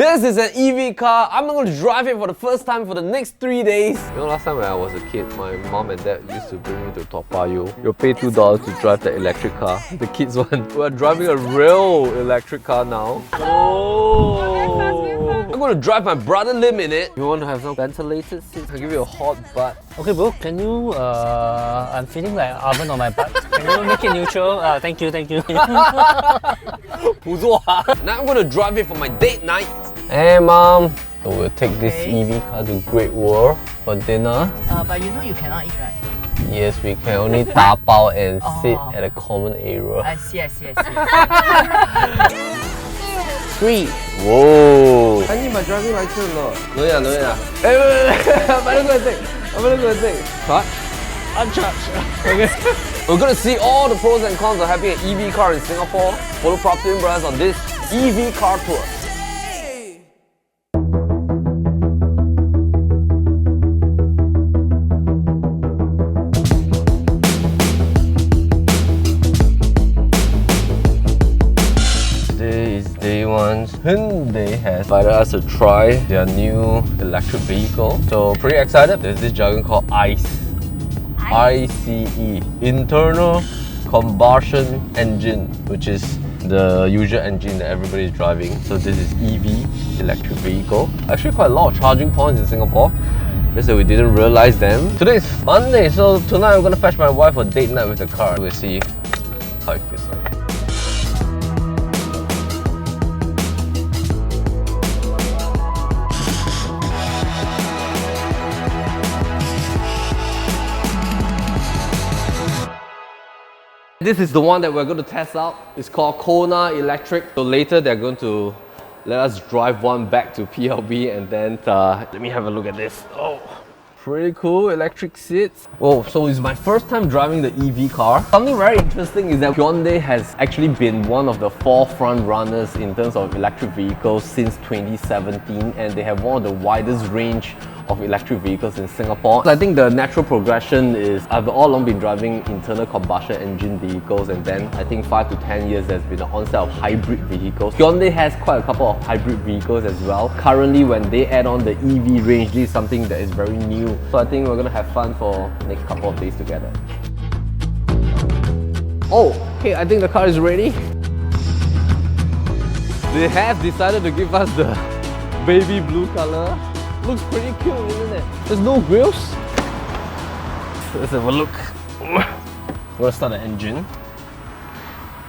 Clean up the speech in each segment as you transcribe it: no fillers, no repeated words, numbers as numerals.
This is an EV car. I'm going to drive it for the first time for the next 3 days. You know, last time when I was a kid, my mom and dad used to bring me to Toa Payoh. You'll pay $2 to drive the electric car. The kids one. We're driving a real electric car now. Oh! I'm going to drive my brother Lim in it. You want to have some ventilated seats? I'll give you a hot butt. Okay bro, can you, I'm feeling like an oven on my butt. Can you make it neutral? Thank you. Now I'm going to drive it for my date night. Hey mom. So we'll take this EV car to Great World for dinner. But you know you cannot eat, right? Yes, we can only tapao and sit at a common area. I see. 3. Whoa! I need my driving license. No. Hey, wait. I'm gonna go and take. What? Uncharged. Okay. We're gonna see all the pros and cons of having an EV car in Singapore. Follow PropertyLimBrothers on this EV car tour. Hyundai has invited us to try their new electric vehicle. So pretty excited. There's this jargon called ICE. ICE. Internal Combustion Engine, which is the usual engine that everybody is driving. So this is EV, electric vehicle. Actually quite a lot of charging points in Singapore. Just that we didn't realize them. Today is Monday, so tonight I'm gonna fetch my wife for date night with the car. We'll see how it feels like. This is the one that we're going to test out. It's called Kona Electric. So later they're going to let us drive one back to PLB and then let me have a look at this. Oh, pretty cool electric seats. Oh, so it's my first time driving the EV car. Something very interesting is that Hyundai has actually been one of the forefront runners in terms of electric vehicles since 2017, and they have one of the widest range of electric vehicles in Singapore. So I think the natural progression is I've all along been driving internal combustion engine vehicles, and then I think 5 to 10 years there's been an onset of hybrid vehicles. Hyundai has quite a couple of hybrid vehicles as well. Currently, when they add on the EV range, this is something that is very new. So I think we're gonna have fun for the next couple of days together. Oh, okay, I think the car is ready. They have decided to give us the baby blue color. Looks pretty cute, isn't it? There's no grills. Let's have a look. I'm gonna start the engine.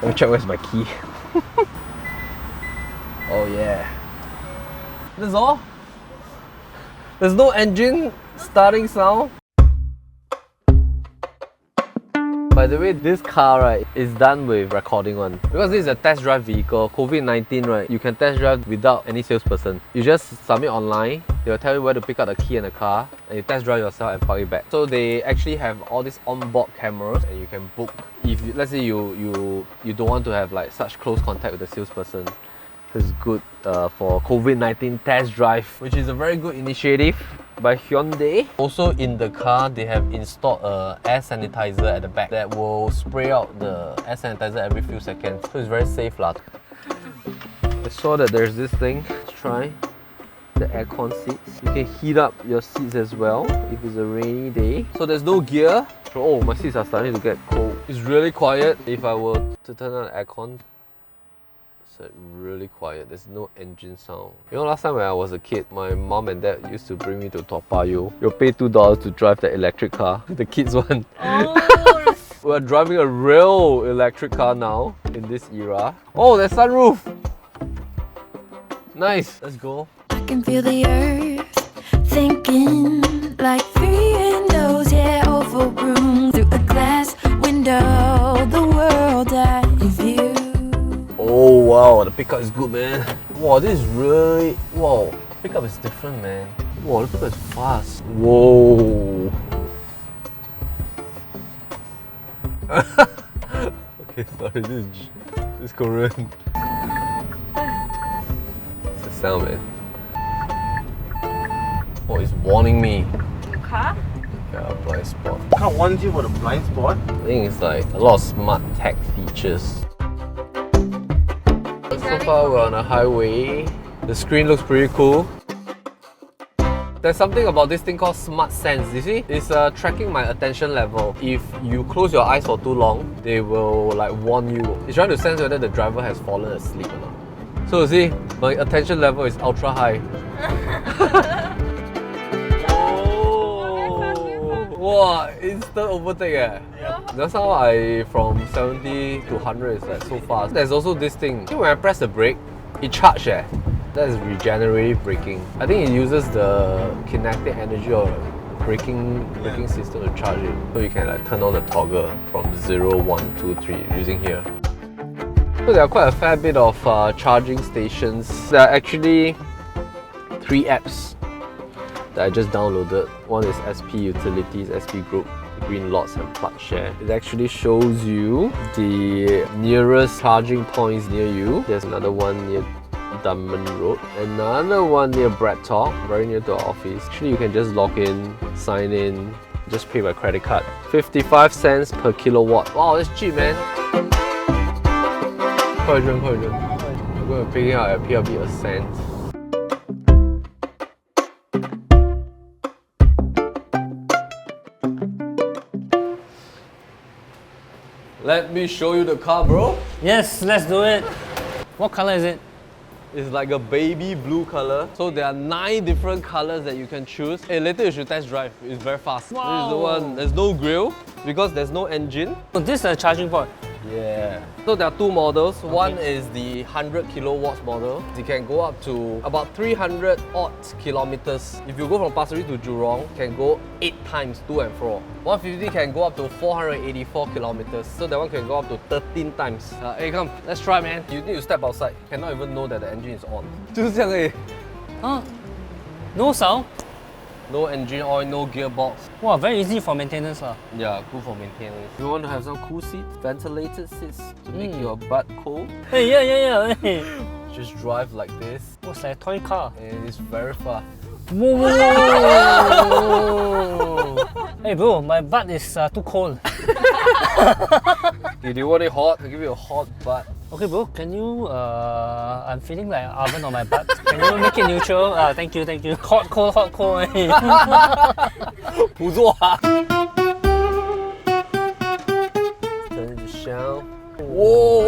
Let me check where's my key. Oh yeah. That's all? There's no engine starting sound. By the way, this car right is done with recording one. Because this is a test drive vehicle, COVID-19 right, you can test drive without any salesperson. You just submit online, they will tell you where to pick up the key in the car, and you test drive yourself and park it back. So they actually have all these onboard cameras, and you can book. If let's say you don't want to have like such close contact with the salesperson, it's good for COVID-19 test drive, which is a very good initiative by Hyundai. Also in the car, they have installed a air sanitizer at the back that will spray out the air sanitizer every few seconds. So it's very safe lah. I saw that there's this thing. Let's try the aircon seats. You can heat up your seats as well if it's a rainy day. So there's no gear. Oh, my seats are starting to get cold. It's really quiet. If I were to turn on the aircon, it's really quiet. There's no engine sound. You know, last time when I was a kid, my mom and dad used to bring me to Toa Payoh. You'll pay $2 to drive the electric car. The kids one. Oh. We're driving a real electric car now in this era. Oh, there's sunroof. Nice. Let's go. I can feel the earth thinking like three windows, yeah, oval room through a glass window, the world I view. Oh wow, the pickup is good, man. Wow, this is really... Wow, pickup is different, man. Wow, the pickup is fast. Whoa. Okay, sorry, this is Korean. It's the sound, man. Oh, it's warning me. The car? Yeah, blind spot. The car warns you about a blind spot? I think it's like a lot of smart tech features. So far we're on a highway. The screen looks pretty cool. There's something about this thing called SmartSense, you see? It's tracking my attention level. If you close your eyes for too long, they will like warn you. It's trying to sense whether the driver has fallen asleep or not. So you see, my attention level is ultra high. Oh! Wow, instant overtake eh. That's how from 70 to 100 is like so fast. There's also this thing. When I press the brake, it charges eh. That is regenerative braking. I think it uses the kinetic energy of braking system to charge it. So you can like turn on the toggle from 0, 1, 2, 3 using here. So there are quite a fair bit of charging stations. There are actually 3 apps that I just downloaded. One is SP Utilities, SP Group, Green Lots and Plug Share. It actually shows you the nearest charging points near you. There's another one near Dunman Road, another one near Brad Talk, very near to our office. Actually, you can just log in, sign in, just pay by credit card. 55 cents per kilowatt. Wow, that's cheap, man. We're going to pick it out at PLB Ascent. Let me show you the car, bro. Yes, let's do it. What color is it? It's like a baby blue color. So there are 9 different colors that you can choose. Hey, later you should test drive. It's very fast. Wow. This is the one. There's no grille because there's no engine. So this is a charging port. Yeah. So there are 2 models. One is the 100 kilowatts model. It can go up to about 300 odd kilometers. If you go from Pasir Ris to Jurong, it can go 8 times to and fro. 150 can go up to 484 kilometers. So that one can go up to 13 times. Hey, come, let's try, man. You need to step outside. You cannot even know that the engine is on. 就是这样而已. Huh? No sound? No engine oil, no gearbox. Wow, very easy for maintenance. Yeah, cool for maintenance. You want to have some cool seats, ventilated seats to make your butt cool? Hey, yeah. Hey. Just drive like this. What's like a toy car? And it's very fast. Whoa. Hey bro, my butt is too cold. Do you want it hot? I'll give you a hot butt. Okay bro, can you, I'm feeling like an oven on my butt. Can you make it neutral? Thank you. Hot, cold. 不做啊。真是香。Whoa!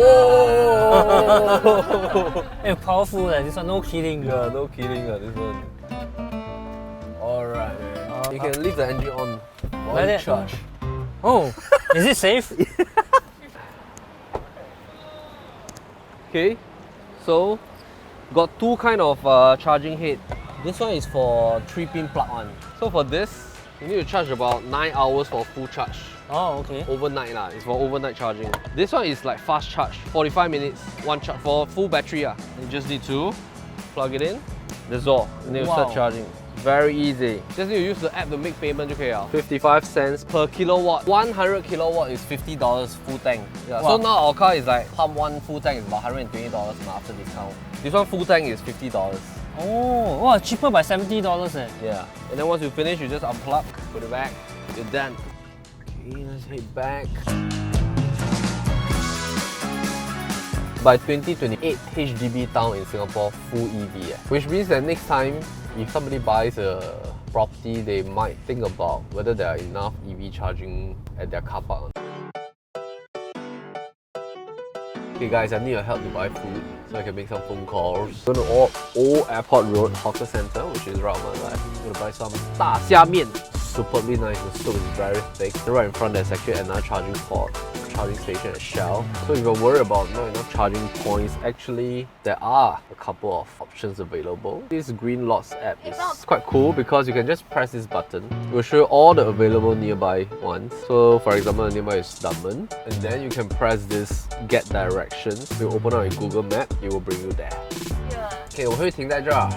Hey, powerful this one, no kidding. Yeah, no kidding this one. Alright man. You can leave the engine on while you charge. Oh, is it safe? Okay, so got 2 kind of charging head. This one is for 3-pin plug one. So for this, you need to charge about 9 hours for full charge. Oh, okay. Overnight lah, it's for overnight charging. This one is like fast charge, 45 minutes, 1 charge for full battery ah. You just need to plug it in. That's all. You need to start charging. Very easy. Just need to use the app to make payment 就可以了. 55 cents per kilowatt. 100 kilowatt is $50 full tank. Yeah. Wow. So now our car is like pump 1 full tank is about $120 after discount. This one full tank is $50. Oh, wow, cheaper by $70 eh. Yeah. And then once you finish, you just unplug, put it back, you're done. Okay, let's head back. By 2028, HDB town in Singapore full EV. Which means that next time, if somebody buys a property, they might think about whether there are enough EV charging at their car park. Okay guys, I need your help to buy food so I can make some phone calls. Go to Old Airport Road Hawker Centre, which is right on my left. I'm gonna buy some 大虾面. Superbly nice, the soup is very thick. So right in front there's actually another charging port, charging station at Shell. So if you're worried about not enough charging points, actually there are a couple of options available. This Green Lots app is quite cool because you can just press this button. It will show you all the available nearby ones. So for example, nearby is Dunman, and then you can press this Get Directions. You open up your Google Map, it will bring you there. Okay, 我会停在这儿。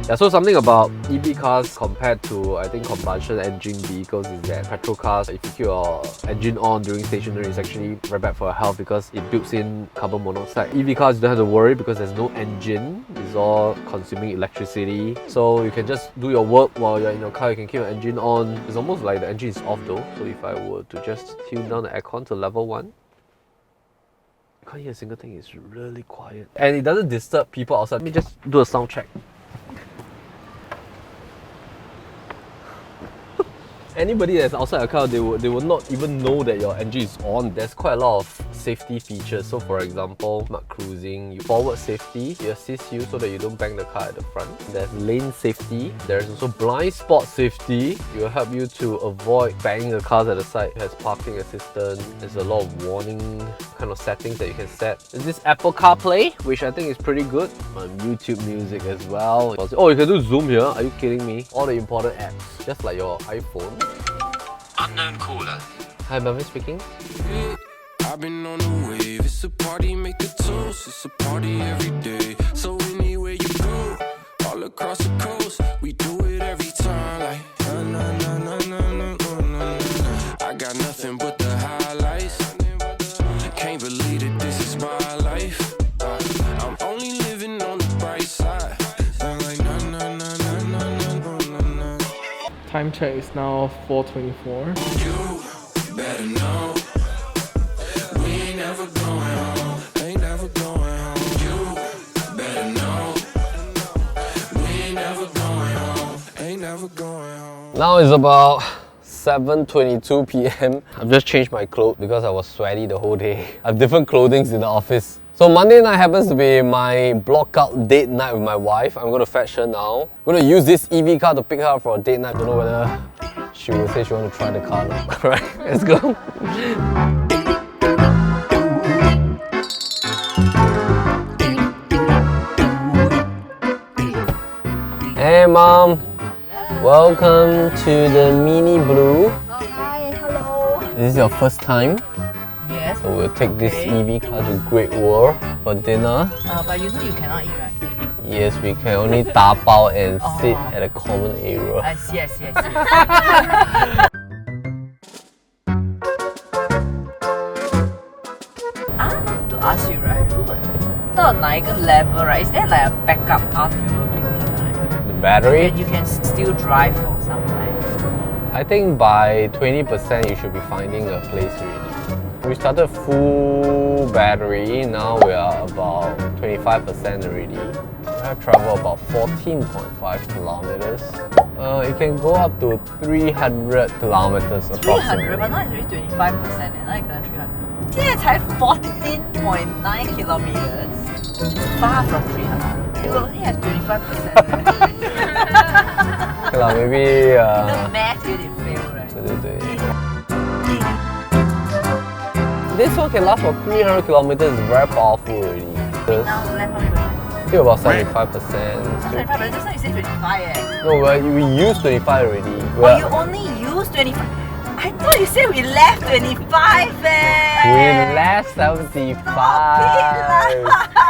Yeah, so something about EV cars compared to, I think, combustion engine vehicles is that petrol cars, if you keep your engine on during stationary, it's actually very bad for your health because it builds in carbon monoxide. EV cars, you don't have to worry because there's no engine. It's all consuming electricity. So you can just do your work while you're in your car. You can keep your engine on. It's almost like the engine is off though. So if I were to just tune down the aircon to level 1, You can't hear a single thing, it's really quiet. And it doesn't disturb people outside. Let me just do a sound check. Anybody that's outside a car, they will not even know that your engine is on. There's quite a lot of safety features. So for example, smart cruising, forward safety, it assists you so that you don't bang the car at the front. There's lane safety. There's also blind spot safety. It will help you to avoid banging the cars at the side. It has parking assistance. There's a lot of warning kind of settings that you can set. There's this Apple CarPlay, which I think is pretty good. YouTube Music as well. Oh, you can do Zoom here. Are you kidding me? All the important apps, just like your iPhone. Unknown caller. Hi, Melvin speaking. I've been on the wave. It's a party, make the toast. It's a party every day. So anywhere you go, all across the coast, we do it every time. Like na na na na na na na. I got nothing but the highlights. Can't believe that this is my life. I'm only living on the bright side. I'm like na na na na na na na na. Time check is now 4:24. You better know we ain't never going home. Ain't never going home. You better know we ain't never going home. Ain't never going home. Now it's about 7:22 p.m. I've just changed my clothes because I was sweaty the whole day. I have different clothings in the office. So Monday night happens to be my block out date night with my wife. I'm going to fetch her now. I'm going to use this EV car to pick her up for a date night. Don't know whether she will say she wants to try the car now. Alright, let's go. Hey Mom, welcome to the Mini Blue. Hi, hello. This is your first time? Yes. So we'll take this EV car to Great Wall for dinner. But you know you cannot eat, right? Yes, we can only tapao and sit at a common area. I see, I see, I want to ask you, right? 到哪一个 level, right? Is there like a backup after you right? The battery? You can still drive for some time. I think by 20% you should be finding a place already. We started full battery, now we are about 25% already. I have traveled about 14.5 kilometers. It can go up to 300 kilometers 300, approximately. but now it's already 25%, and now you can 300. 现在才 14.9 kilometers. It's far from 300. You only have 25%. Okay lah, maybe The math you didn't fail, right? 对对对。This one can last for 300 kilometers, it's very powerful already. Now left how many percent? Still about 75%. 25%, but just now you say 25 eh. No, we used 25 already. Oh, you only use 25? I thought you said we left 25 eh. We left 75.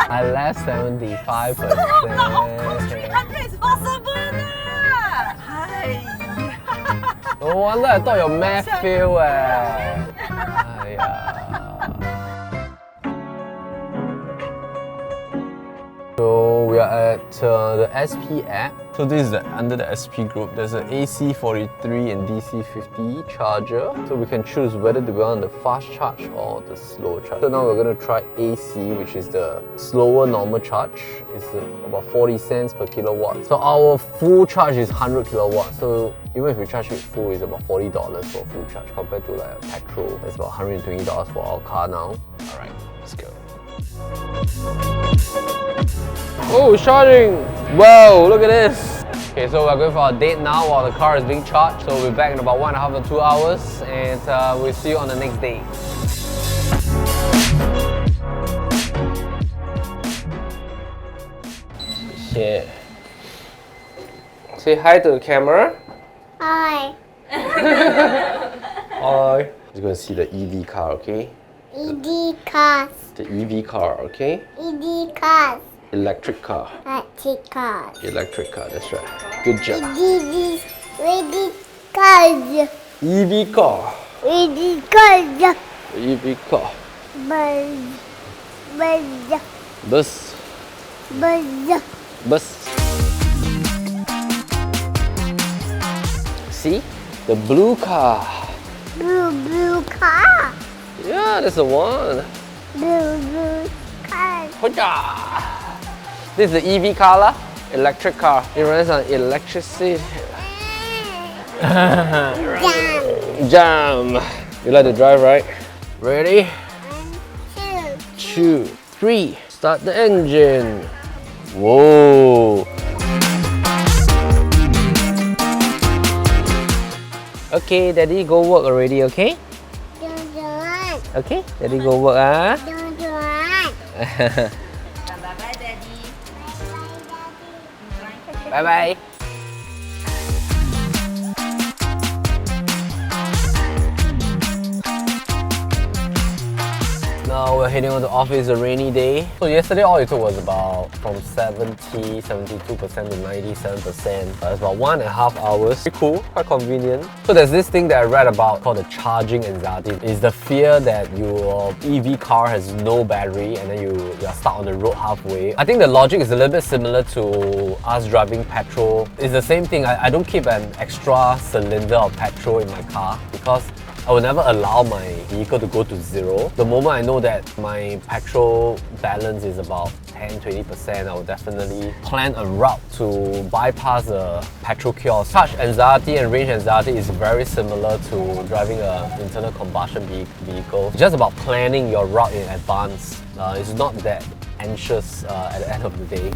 I left 75%. Stop lah, 300 is possible lah. Hi. No wonder I thought your math failed eh. Aiya. So we are at the SP app. So this is under the SP group. There's an AC43 and DC50 charger. So we can choose whether to go on the fast charge or the slow charge. So now we're going to try AC, which is the slower normal charge. It's about 40 cents per kilowatt. So our full charge is 100 kilowatts. So even if we charge it full, it's about $40 for full charge compared to like a petrol. It's about $120 for our car now. Alright, let's go. Oh, charging! Whoa, look at this! Okay, so we're going for a date now while the car is being charged. So we'll be back in about 1.5 to 2 hours, and we'll see you on the next day. Shit. Say hi to the camera. Hi. Hi. You're gonna see the EV car, okay? ED cars. The EV car, okay? ED cars. Electric car. Electric cars. Electric car, that's right. Good job. ED cars. EV car. ED cars. EV car. Buzz. Bus. Buzz. Bus. See? The blue car. Blue car. Yeah, that's the one. Blue car. This is the EV car lah, electric car. It runs on electricity. Jam. You like to drive, right? Ready? 2, 3. Start the engine. Whoa. Okay, Daddy, go work already, okay? Don't want. Okay, Daddy go work, ah. Don't want. Bye-bye, Daddy. Bye-bye. Now we're heading on to office, a rainy day. So yesterday all it took was about from 72% to 97%. It's about 1.5 hours. Pretty cool, quite convenient. So there's this thing that I read about called the charging anxiety. It's the fear that your EV car has no battery and then you're stuck on the road halfway. I think the logic is a little bit similar to us driving petrol. It's the same thing. I don't keep an extra cylinder of petrol in my car because I will never allow my vehicle to go to zero. The moment I know that my petrol balance is about 10-20%, I will definitely plan a route to bypass a petrol kiosk. Charge anxiety and range anxiety is very similar to driving an internal combustion vehicle. It's just about planning your route in advance. It's not that anxious at the end of the day.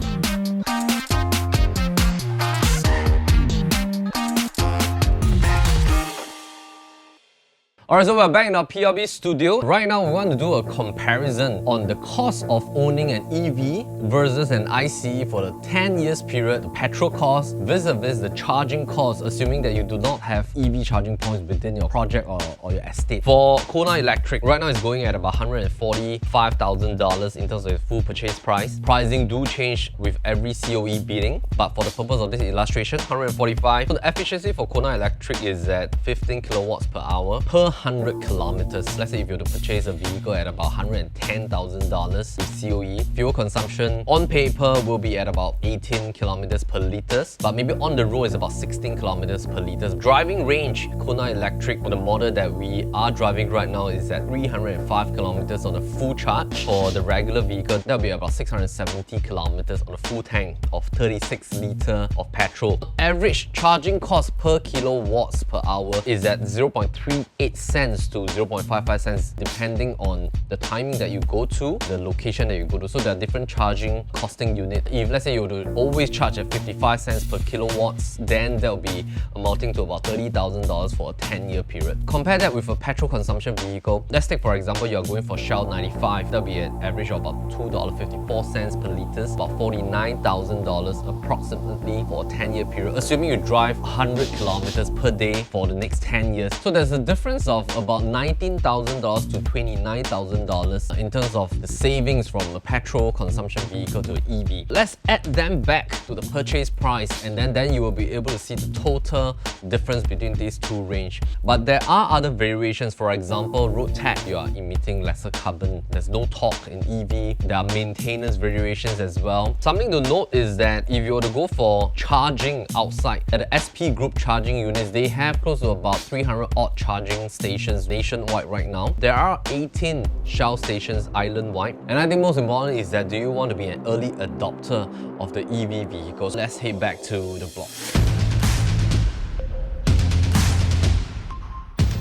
Alright, so we're back in our PLB Studio. Right now, we want to do a comparison on the cost of owning an EV versus an ICE for the 10 years period, the petrol cost vis-a-vis the charging cost, assuming that you do not have EV charging points within your project or your estate. For Kona Electric, right now it's going at about $145,000 in terms of the full purchase price. Pricing do change with every COE bidding, but for the purpose of this illustration, 145. So the efficiency for Kona Electric is at 15 kilowatts per hour per 100 kilometers. Let's say if you were to purchase a vehicle at about $110,000 with COE, fuel consumption on paper will be at about 18 kilometers per liters, but maybe on the road is about 16 kilometers per liters. Driving range, Kona Electric, for the model that we are driving right now, is at 305 kilometers on a full charge. For the regular vehicle, that will be about 670 kilometers on a full tank of 36 litre of petrol. Average charging cost per kilowatts per hour is at 0.38 cents to 0.55 cents depending on the timing that you go to, the location that you go to. So there are different charging costing units. If let's say you were to always charge at 55 cents per kilowatts, then that will be amounting to about $30,000 for a 10-year period. Compare that with a petrol consumption vehicle. Let's take, for example, you're going for Shell 95. That'll be an average of about $2.54 per litre, about $49,000 approximately for a 10-year period, assuming you drive 100 kilometers per day for the next 10 years. So there's a difference of about $19,000 to $29,000 in terms of the savings from a petrol consumption vehicle to an EV. Let's add them back to the purchase price, and then you will be able to see the total difference between these two range. But there are other variations. For example, road tax, you are emitting lesser carbon. There's no torque in EV. There are maintenance variations as well. Something to note is that if you were to go for charging outside, at the SP Group charging units, they have close to about 300 odd charging stations nationwide right now. There are 18 Shell stations island-wide. And I think most important is that do you want to be an early adopter of the EV vehicles? Let's head back to the block.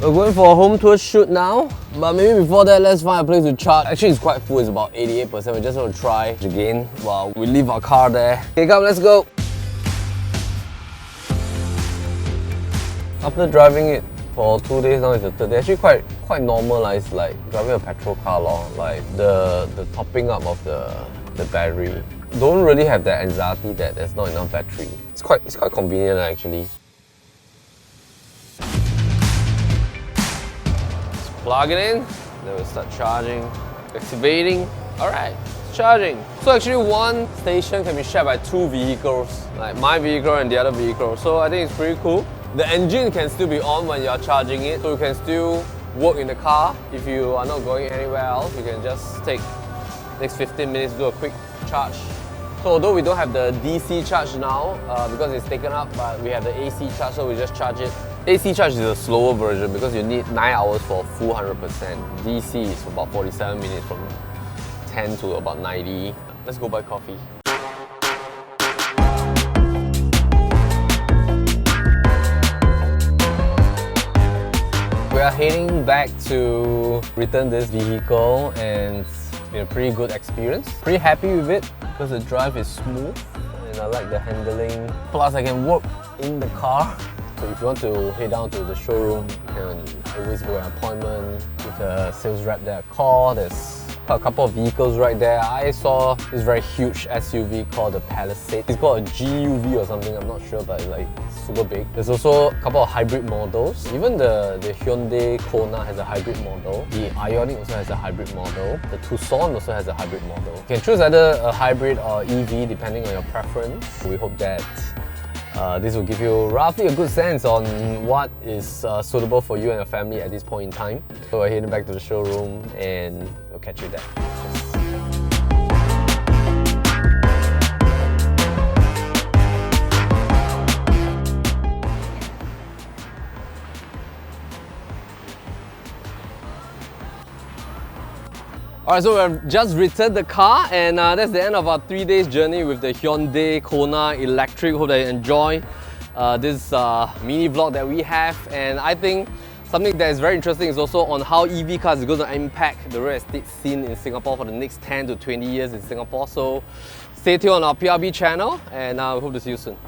We're going for a home tour shoot now, but maybe before that, let's find a place to charge. Actually, it's quite full, it's about 88%. We just want to try again while we leave our car there. Okay, come, let's go. After driving it for 2 days now, it's the third day. Actually quite normalized, like driving a petrol car long. Like the topping up of the battery. Don't really have that anxiety that there's not enough battery. It's quite convenient actually. Just plug it in, then we'll start charging, activating. Alright, it's charging. So actually one station can be shared by two vehicles, like my vehicle and the other vehicle. So I think it's pretty cool. The engine can still be on when you're charging it, so you can still work in the car. If you are not going anywhere else, you can just take next 15 minutes to do a quick charge. So although we don't have the DC charge now, because it's taken up, but we have the AC charge, so we just charge it AC charge is a slower version because you need 9 hours for full 100%. DC is about 47 minutes from 10 to about 90. Let's go buy coffee. We are heading back to return this vehicle, and it's been a pretty good experience. Pretty happy with it because the drive is smooth and I like the handling. Plus I can work in the car. So if you want to head down to the showroom, you can always book an appointment with a sales rep there. Call. There's a couple of vehicles right there. I saw this very huge SUV called the Palisade. It's called a GUV or something, I'm not sure, but it's like super big. There's also a couple of hybrid models. Even the Hyundai Kona has a hybrid model. The Ioniq also has a hybrid model. The Tucson also has a hybrid model. You can choose either a hybrid or EV depending on your preference. We hope that this will give you roughly a good sense on what is suitable for you and your family at this point in time. So we're heading back to the showroom and we'll catch you there. Alright, so we've just returned the car, and that's the end of our 3 days journey with the Hyundai Kona Electric. Hope that you enjoy this mini vlog that we have. And I think something that is very interesting is also on how EV cars is going to impact the real estate scene in Singapore for the next 10 to 20 years in Singapore. So stay tuned on our PLB channel, and we hope to see you soon.